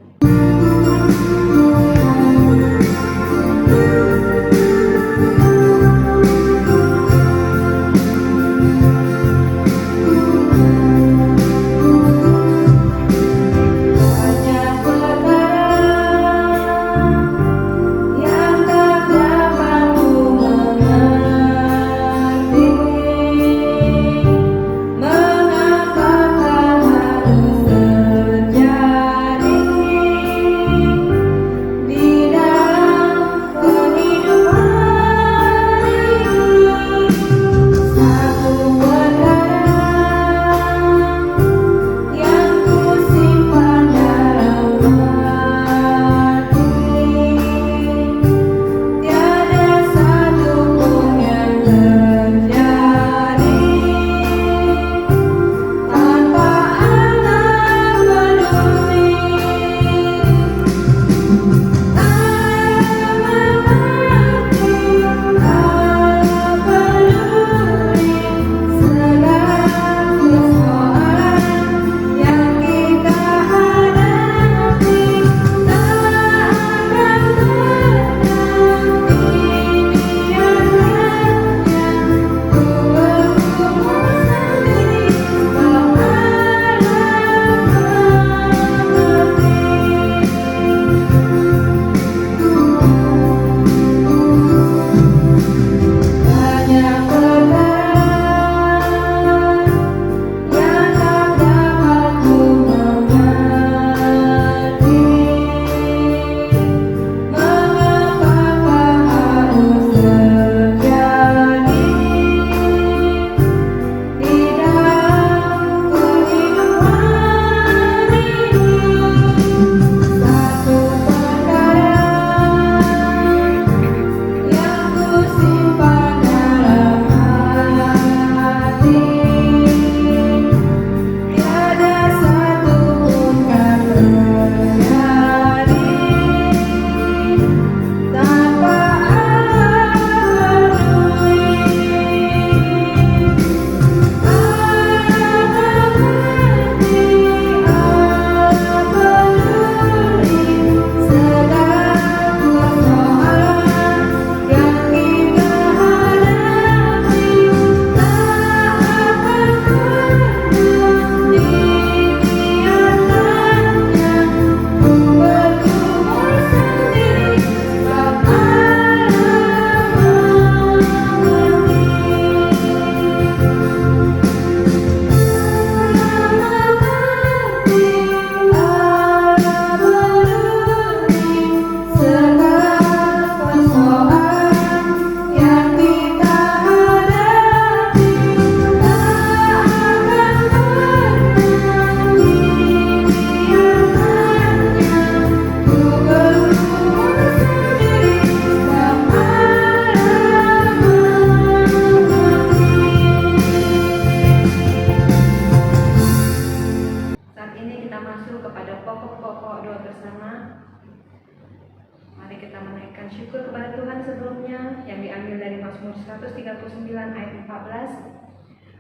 Mazmur 139 ayat 14.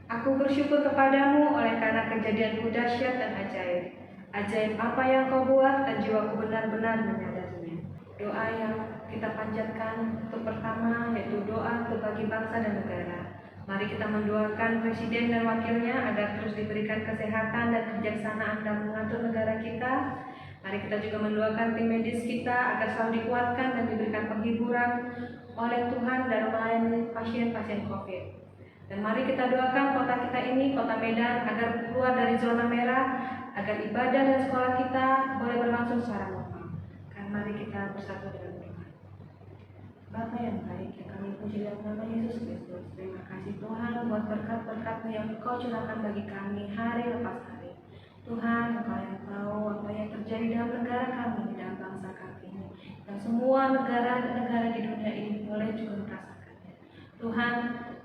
Aku bersyukur kepadamu oleh karena kejadianmu dahsyat dan ajaib. Ajaib apa yang kau buat dan jiwaku benar-benar menyadarinya. Doa yang kita panjatkan untuk pertama yaitu doa untuk bagi bangsa dan negara. Mari kita mendoakan presiden dan wakilnya agar terus diberikan kesehatan dan kebijaksanaan dalam mengatur negara kita. Mari kita juga mendoakan tim medis kita agar selalu dikuatkan dan diberikan penghiburan oleh Tuhan dalam melayani pasien-pasien COVID. Dan mari kita doakan kota kita ini, kota Medan, agar keluar dari zona merah, agar ibadah dan sekolah kita boleh berlangsung secara normal. Dan mari kita bersatu dengan Tuhan. Bapa yang baik, yang kami puji dalam nama Yesus Kristus, terima kasih Tuhan buat berkat-berkat-Mu yang Engkau curahkan bagi kami hari lepas hari. Tuhan, Engkau yang tahu apa yang terjadi dalam negara kami, dalam bangsa kami ini, dan semua negara-negara di dunia ini boleh juga merasakannya. Tuhan,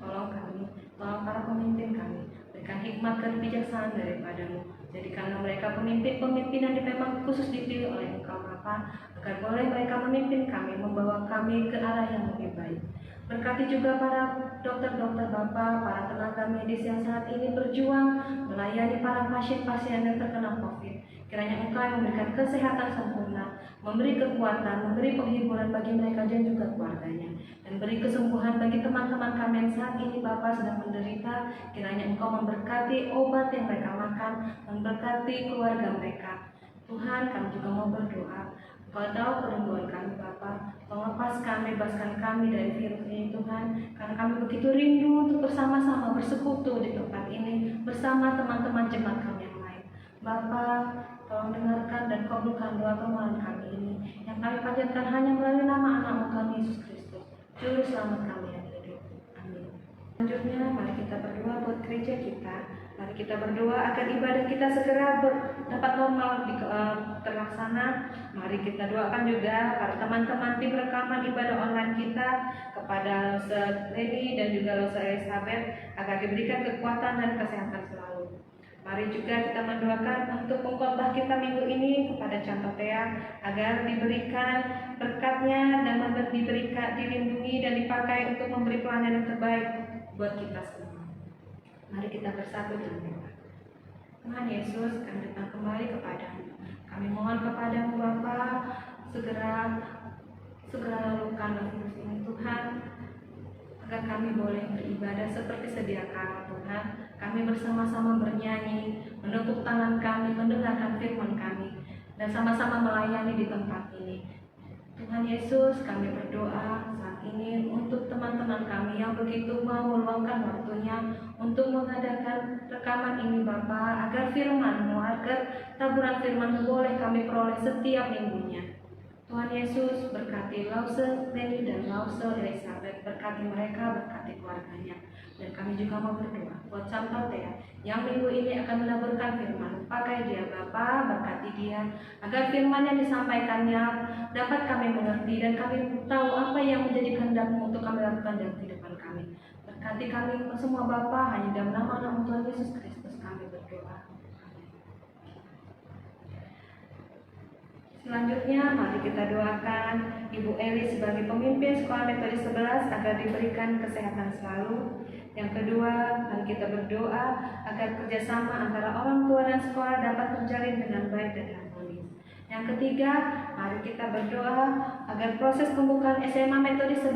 tolong kami, tolong para pemimpin kami, berikan hikmat dan kebijaksanaan daripada-Mu. Jadikanlah mereka pemimpin-pemimpin yang memang khusus dipilih oleh Engkau Bapa, agar boleh mereka memimpin kami, membawa kami ke arah yang lebih baik. Berkati juga para dokter-dokter Bapa, para tenaga medis yang saat ini berjuang melayani para pasien-pasien yang terkena COVID. Kiranya Engkau yang memberikan kesehatan sempurna, memberi kekuatan, memberi penghiburan bagi mereka dan juga keluarganya. Dan beri kesembuhan bagi teman-teman kami yang saat ini Bapa sedang menderita. Kiranya Engkau memberkati obat yang mereka makan, memberkati keluarga mereka. Tuhan, kami juga mau berdoa. Kau tahu kerinduan kami Bapa, tolong lepaskan, bebaskan kami dari virus ini Tuhan, karena kami begitu rindu untuk bersama-sama bersekutu di tempat ini bersama teman-teman jemaat kami yang lain. Bapa, tolong dengarkan dan kabulkan doa permohonan kami ini, yang kami panjatkan hanya melalui nama anak-Mu kami Yesus Kristus, Juru Selamat kami yang hidup. Amin. Selanjutnya, mari kita berdoa buat gereja kita. Mari kita berdoa agar ibadah kita segera dapat normal terlaksana. Mari kita doakan juga para teman-teman tim rekaman ibadah online kita, kepada Lose Leni dan juga Lose Elizabeth, agar diberikan kekuatan dan kesehatan selalu. Mari juga kita mendoakan untuk pengkhotbah kita minggu ini kepada Contoh Tea, agar diberikan berkatnya dan dilindungi dan dipakai untuk memberi pelayanan yang terbaik buat kita semua. Mari kita bersatu dengan doa. Tuhan Yesus, kami datang kembali kepadamu. Kami mohon kepadamu Bapa, segera lalukan virus ini Tuhan, agar kami boleh beribadah seperti sedia kala Tuhan. Kami bersama-sama bernyanyi, menepuk tangan kami, mendengarkan firman kami, dan sama-sama melayani di tempat ini. Tuhan Yesus, kami berdoa saat ini untuk teman-teman kami yang begitu mau meluangkan waktunya untuk mengadakan rekaman ini Bapa, agar firman-Mu, agar taburan firman-Mu boleh kami peroleh setiap minggunya. Tuhan Yesus, berkati Lause Leni dan Lause Elizabeth, berkati mereka, berkati keluarganya. Dan kami juga mau berdoa buat Contoh Tea yang minggu ini akan menaburkan firman. Pakai dia Bapa, berkati dia, agar firman yang disampaikannya dapat kami mengerti dan kami tahu apa yang menjadi kehendak-Mu untuk kami lakukan dalam kehidupan kami. Berkati kami semua Bapa, hanya dalam nama anak Tuhan Yesus Kristus kami berdoa. Selanjutnya, mari kita doakan Ibu Eli sebagai pemimpin Sekolah Metodis 11 agar diberikan kesehatan selalu. Yang kedua, mari kita berdoa agar kerjasama antara orang tua dan sekolah dapat terjalin dengan baik dan harmonis. Yang ketiga, mari kita berdoa agar proses pembukaan SMA Metodis 11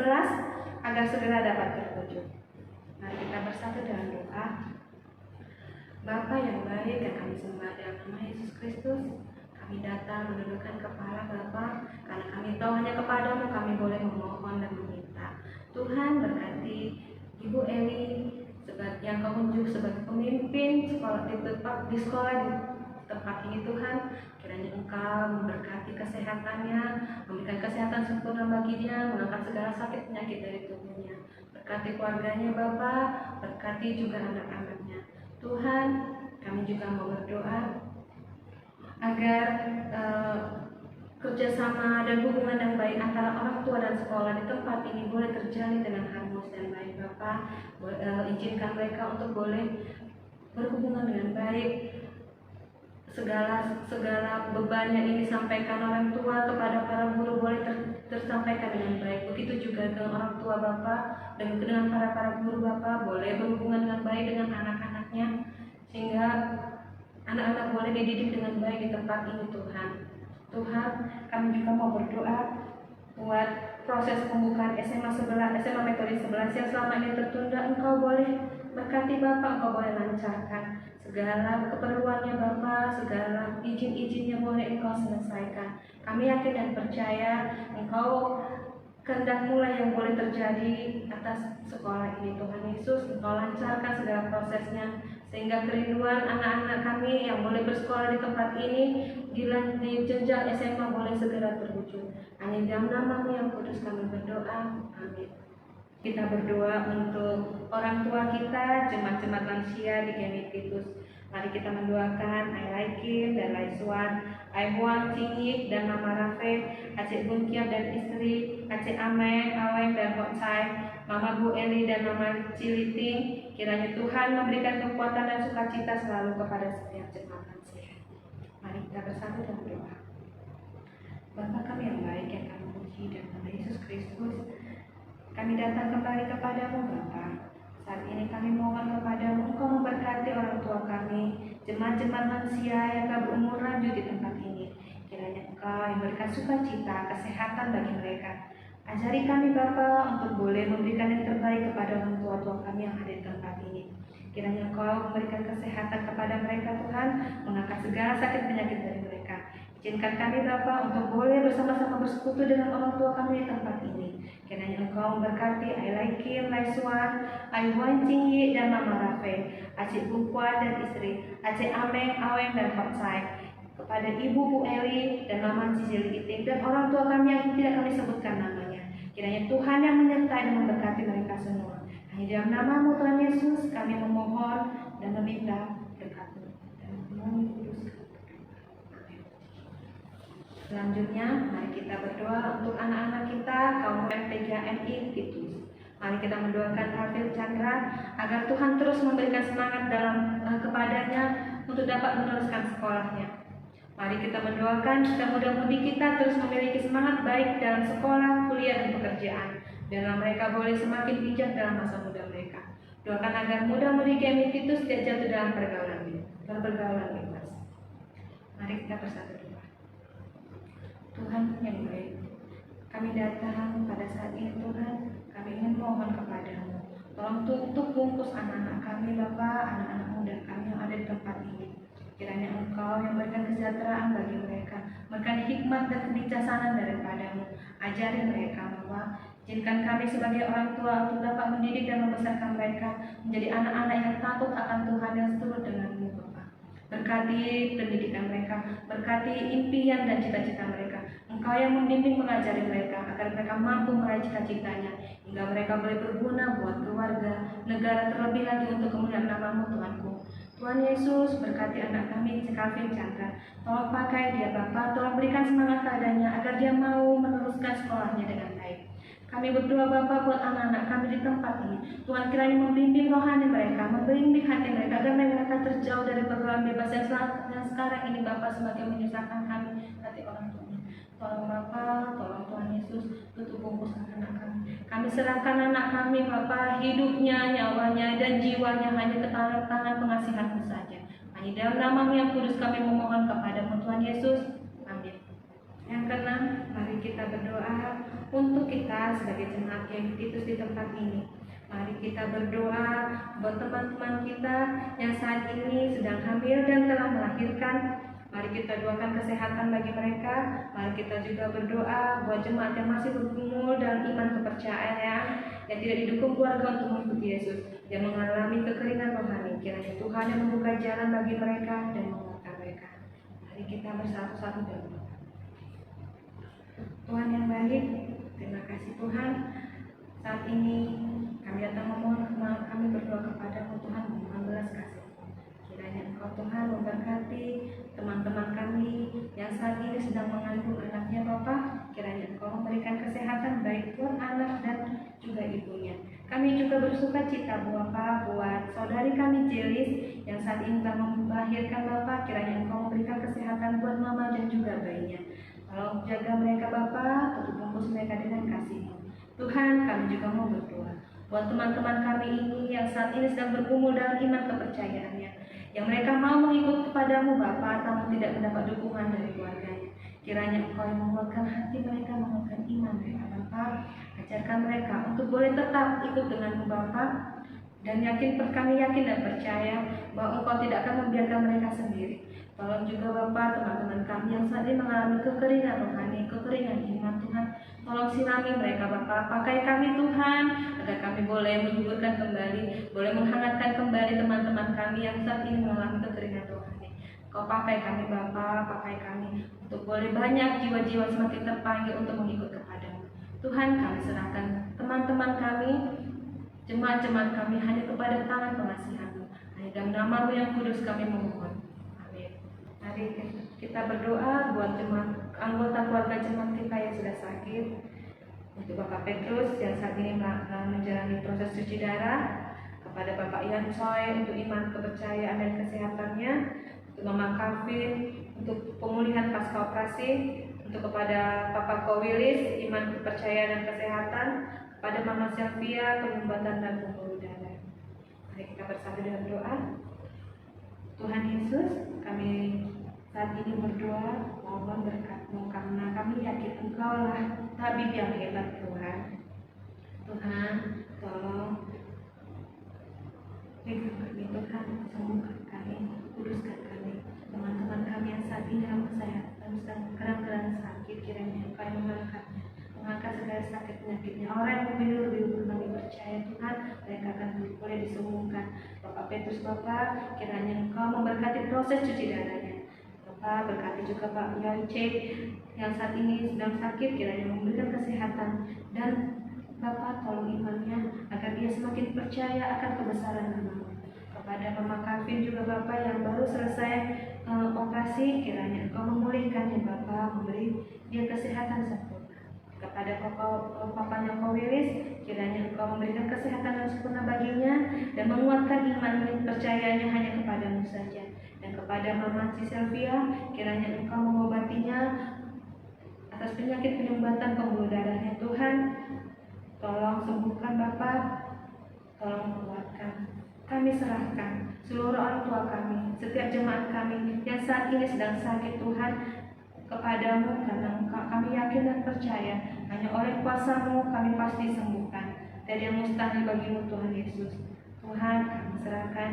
agar segera dapat terwujud. Mari kita bersatu dalam doa. Bapa yang baik yang kami sembah dalam nama Yesus Kristus, kami datang menundukkan kepala Bapa, karena kami tahu hanya kepadamu kami boleh memohon dan meminta. Tuhan berkati Ibu Eli yang Kau unjuk sebagai pemimpin sekolah di sekolah di tempat ini Tuhan. Kiranya Engkau memberkati kesehatannya, memberikan kesehatan sempurna bagi dia, mengangkat segala sakit penyakit dari tubuhnya. Berkati keluarganya Bapa, berkati juga anak-anaknya. Tuhan, kami juga mau berdoa agar kerjasama dan hubungan yang baik antara orang tua dan sekolah di tempat ini boleh terjalin dengan harmonis dan baik Bapa. Izinkan mereka untuk boleh berhubungan dengan baik. Segala beban yang ini disampaikan orang tua kepada para guru boleh tersampaikan dengan baik. Begitu juga dengan orang tua Bapa dan dengan para guru Bapa boleh berhubungan dengan baik dengan anak-anaknya, sehingga anak-anak boleh dididik dengan baik di tempat ini Tuhan. Tuhan, kami juga mau berdoa buat proses pembukaan SMA Metodis 11 yang selama ini tertunda. Engkau boleh berkati Bapak, Engkau boleh lancarkan segala keperluannya Bapak, segala izin-izinnya boleh Engkau selesaikan. Kami yakin dan percaya Engkau kehendak-Mu lah yang boleh terjadi atas sekolah ini. Tuhan Yesus, Engkau lancarkan segala prosesnya, sehingga kerinduan anak-anak kami yang boleh bersekolah di tempat ini di jenjang SMA boleh segera terwujud. Hanya dalam nama-Mu yang kudus kami berdoa. Amin. Kita berdoa untuk orang tua kita, jemaat-jemaat lansia di Gemipitus. Mari kita mendoakan Ailaikin dan Laiswan, Aihuan Cingik dan Mama Rafe, Acik Bunkiat dan istri, Acik Ameng, Aweng dan Hotsai, Mama Bu Eli dan Mama Ciliting. Kiranya Tuhan memberikan kekuatan dan sukacita selalu kepada setiap jemaat lansia. Mari kita bersatu dan berdoa. Bapa kami yang baik, yang kami puji dan nama Yesus Kristus, kami datang kembali kepadamu Bapa. Saat ini kami mohon kepadamu, Engkau memberkati orang tua kami, jemaat-jemaat lansia yang telah berumur lanjut di tempat ini. Kiranya Engkau yang memberikan sukacita, kesehatan bagi mereka. Ajari kami Bapa untuk boleh memberikan yang terbaik kepada orang tua kami yang ada di tempat ini. Kiranya Engkau memberikan kesehatan kepada mereka Tuhan, mengangkat segala sakit penyakit dari mereka. Izinkan kami Bapa untuk boleh bersama-sama bersekutu dengan orang tua kami di tempat ini. Kiranya Engkau memberkati Ailaikin, Laiswan, Aihuan Cingyi dan Mama Rafe, Acik Bukwa dan istri, Acik Ameng, Aweng dan Hotsai, kepada Ibu Bu Eli dan Mama Cicili Iting dan orang tua kami yang tidak kami sebutkan namanya. Kiranya Tuhan yang menyertai dan memberkati mereka semua. Hanya dalam nama-Mu Tuhan Yesus kami memohon dan meminta berkat-Mu. Dan memohon kudus. Selanjutnya, mari kita berdoa untuk anak-anak kita kaum PGMI Titus. Mari kita mendoakan Hafil Chandra agar Tuhan terus memberikan semangat kepadanya untuk dapat meneruskan sekolahnya. Mari kita mendoakan supaya muda-mudi kita terus memiliki semangat baik dalam sekolah, kuliah, dan pekerjaan. Biarlah mereka boleh semakin bijak dalam masa muda mereka. Doakan agar muda-mudi GMI Titus tidak jatuh dalam pergaulan bebas. Mari kita bersatu doa. Tuhan yang baik, kami datang pada saat ini Tuhan, kami ingin mohon kepadamu. Tolong tutup bungkus anak-anak kami Bapa, anak-anak muda kami yang ada di tempat ini. Kiranya Engkau yang memberikan kesejahteraan bagi mereka, memberikan hikmat dan kebijaksanaan daripadamu. Ajari mereka Bapa. Izinkan kami sebagai orang tua untuk dapat mendidik dan membesarkan mereka menjadi anak-anak yang takut akan Tuhan yang seturut denganmu Bapa. Berkati pendidikan mereka, berkati impian dan cita-cita mereka. Engkau yang membimbing mengajari mereka agar mereka mampu meraih cita-citanya, hingga mereka boleh berguna buat keluarga, negara, terlebih lagi untuk kemuliaan nama-Mu Tuhanku. Tuhan Yesus, berkati anak kami Calvin Chandra. Tolong pakai dia Bapa, tolong berikan semangat padanya agar dia mau meneruskan sekolahnya dengan baik. Kami berdoa Bapa buat anak-anak kami di tempat ini. Tuhan kiranya membimbing rohani mereka, membimbing hati mereka agar mereka terjauh dari pergaulan bebas yang sekarang ini Bapa semakin menyusahkan kami hati orang tuanya. Tolong Bapa, tolong Tuhan Yesus, tutup bungkus anak kami. Kami serahkan anak kami Bapa, hidupnya, nyawanya, dan jiwanya hanya ke tangan pengasihan-Mu saja. Hanya dalam nama-Mu yang kudus kami memohon kepada-Mu Tuhan Yesus. Amin. Yang keenam, mari kita berdoa untuk kita sebagai jemaat yang Titus di tempat ini. Mari kita berdoa buat teman-teman kita yang saat ini sedang hamil dan telah melahirkan. Mari kita doakan kesehatan bagi mereka. Mari kita juga berdoa buat jemaat yang masih bergumul dalam iman kepercayaan yang tidak didukung keluarga untuk mengikuti Yesus, yang mengalami kekeringan rohani. Kiranya Tuhan yang membuka jalan bagi mereka dan menguatkan mereka. Mari kita bersatu-satu dan berdoa. Tuhan yang baik, terima kasih Tuhan. Saat ini kami datang memohon, kami berdoa kepada-Mu Tuhan, memohon belas kasih. Kiranya Engkau Tuhan memberkati teman-teman kami yang saat ini sedang mengandung anaknya Bapa. Kiranya Engkau memberikan kesehatan baik buat anak dan juga ibunya. Kami juga bersuka cita Bapa buat saudari kami Jelis yang saat ini telah melahirkan Bapa. Kiranya Engkau memberikan kesehatan buat mama dan juga bayinya. Tolong jaga mereka Bapa, tutup bungkus mereka dengan kasih-Mu. Tuhan, kami juga mau berdoa buat teman-teman kami ini yang saat ini sedang bergumul dalam iman kepercayaannya, yang mereka mau mengikut kepada-Mu Bapa, namun tidak mendapat dukungan dari keluarganya. Kiranya Engkau yang menguatkan hati mereka, menguatkan iman mereka Bapa. Ajarkan mereka untuk boleh tetap ikut dengan-Mu Bapa, dan kami yakin dan percaya bahwa Engkau tidak akan membiarkan mereka sendiri. Tolong juga Bapak teman-teman kami yang saat ini mengalami kekeringan rohani, kekeringan iman Tuhan. Tolong sirami mereka Bapak, pakai kami Tuhan, agar kami boleh menyuburkan kembali, boleh menghangatkan kembali teman-teman kami yang saat ini mengalami kekeringan rohani. Kau pakai kami Bapak, pakai kami untuk boleh banyak jiwa-jiwa semakin terpanggil untuk mengikut kepadamu. Tuhan, kami serahkan teman-teman kami, jemaat-jemaat kami hanya kepada tangan pengasihan-Mu. Hanya dalam nama-Mu yang kudus kami memohon. Mari kita berdoa buat anggota keluarga jemaat kita yang sudah sakit. Untuk Bapak Petrus yang saat ini menjalani proses cuci darah, kepada Bapak Ian Choi untuk iman, kepercayaan dan kesehatannya, untuk Mama Kavin untuk pemulihan pasca operasi, untuk kepada Papa Kowilis iman, kepercayaan dan kesehatan, kepada Mama Sylvia penyumbatan dan pembuluh darah. Mari kita bersatu dalam doa. Tuhan Yesus, kami saat ini berdoa mohon berkat-Mu karena kami yakin Engkau lah tabib yang hebat Tuhan. Tuhan, tolong pegang kami Tuhan, sembuhkan kami, kuduskan kami. Teman-teman kami yang saat ini dalam kesehatan sedang kadang-kadang sakit, kiranya Engkau yang mengangkat segala sakit penyakitnya. Orang yang membiru-biru kami percaya Tuhan, mereka akan boleh disembuhkan. Bapak Petrus Bapak, kiranya Engkau memberkati proses cuci darahnya. Bapak berkati juga Pak Yonce yang saat ini sedang sakit, kiranya memberikan kesehatan, dan Bapak tolong imannya agar dia semakin percaya akan kebesaran nama-Mu. Kepada Mama Kavin juga Bapak yang baru selesai operasi, kiranya Engkau memulihkannya Bapak, memberi dia kesehatan sempurna. Kepada papanya Kowilis, kiranya Engkau memberikan kesehatan yang sempurna baginya dan menguatkan iman percayanya hanya kepadamu saja. Dan kepada Mama Sylvia, kiranya Engkau mengobatinya atas penyakit penyumbatan pembuluh darahnya Tuhan. Tolong sembuhkan Bapak, tolong kuatkan. Kami serahkan seluruh orang tua kami, setiap jemaat kami yang saat ini sedang sakit Tuhan, kepadamu, karena kami yakin dan percaya hanya oleh kuasa-Mu kami pasti sembuhkan. Tidak ada yang mustahil bagi-Mu Tuhan Yesus. Tuhan, kami serahkan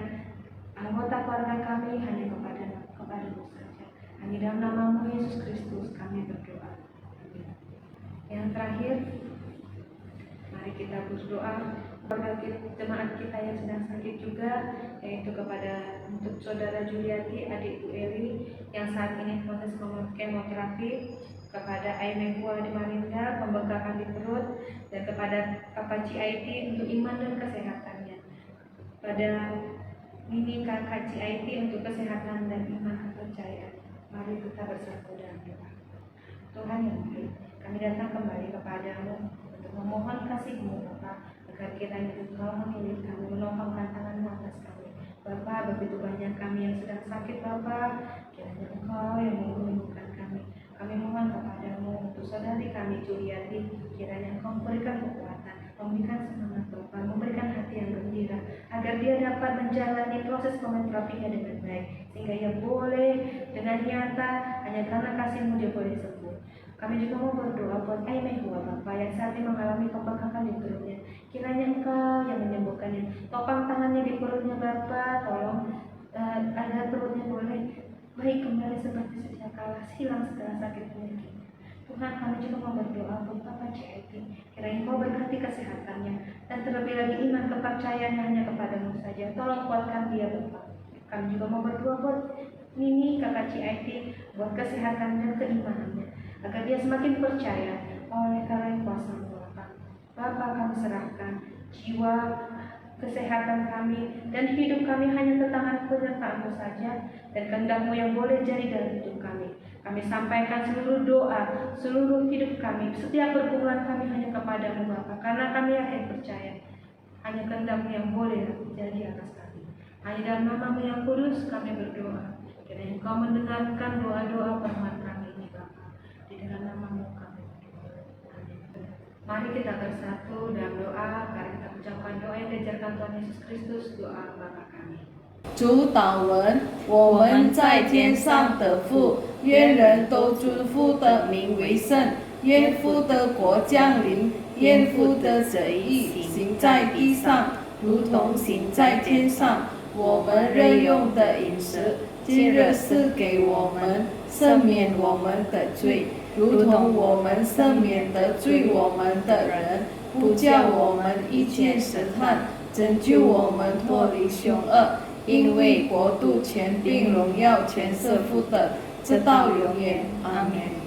anggota keluarga kami hanya kepadamu saja. Hanya dalam nama-Mu Yesus Kristus kami berdoa. Amin. Yang terakhir, mari kita berdoa kepada jemaat kita yang sedang sakit juga, yaitu kepada untuk Saudara Juliati, adik Bu Eli yang saat ini proses kemoterapi, kepada Aime Hua di Marinda, pembengkakan di perut, dan kepada Papa CIT untuk iman dan kesehatannya. Pada Mini Kakak CIT untuk kesehatan dan iman kepercayaan. Mari kita bersatu dalam doa. Tuhan yang baik, kami datang kembali kepadamu untuk memohon kasih-Mu Bapa, agar kiranya Engkau memilih kami, menopangkan tangan atas kami. Bapa, begitu banyak kami yang sedang sakit Bapa, kiranya Engkau yang menyembuhkan kami. Kami mohon kepadamu untuk saudari kami Juliati, kiranya Engkau memberikan kekuatan, memberikan semangat Bapa, memberikan hati yang gembira, agar dia dapat menjalani proses kemoterapinya dengan baik, sehingga ia boleh dengan nyata hanya karena kasih-Mu dia boleh sembuh. Kami juga mau berdoa buat Aime Hua Bapak yang saat ini mengalami pembengkakan di perutnya. Kiranya Engkau yang menyembuhkannya. Topang tangannya di perutnya Bapak, tolong agar perutnya boleh baik kembali seperti sedia kala, hilang segala sakit penyakit. Tuhan, kami juga mau berdoa buat Papa CIT. Kiranya Engkau berkati kesehatannya, dan terlebih lagi iman kepercayaannya hanya kepadamu saja. Tolong kuatkan dia Bapak. Kami juga mau berdoa buat Nini kakak CIT, buat kesehatan dan keimanannya, agar dia semakin percaya oleh karena kuasa-Mu Bapa. Bapa, kami serahkan jiwa, kesehatan kami, dan hidup kami hanya ke tangan penyertaan-Mu saja, dan kehendak-Mu yang boleh jadi dalam hidup kami. Kami sampaikan seluruh doa, seluruh hidup kami, setiap pergumulan kami hanya kepadamu Bapa, karena kami yakin percaya hanya kehendak-Mu yang boleh terjadi atas kami. Hanya dalam nama-Mu yang kudus kami berdoa. Kiranya Engkau mendengarkan doa-doa permohonan kami ini Bapa. Di dalam nama-Mu kami berdoa. Amin. Mari kita bersatu dalam doa. Mari kita ucapkan doa yang diajarkan Tuhan Yesus Kristus, doa Bapa kami. 主祷文，我们在天上的父，愿人都尊父的名为圣，愿父的国降临，愿父的旨意行在地上，如同行在天上。我们日用的饮食，今日赐给我们，赦免我们的罪，如同我们赦免得罪我们的人，不叫我们遇见试探，拯救我们脱离凶恶。因为国度、权柄、荣耀，全是父的，直到永远。阿门。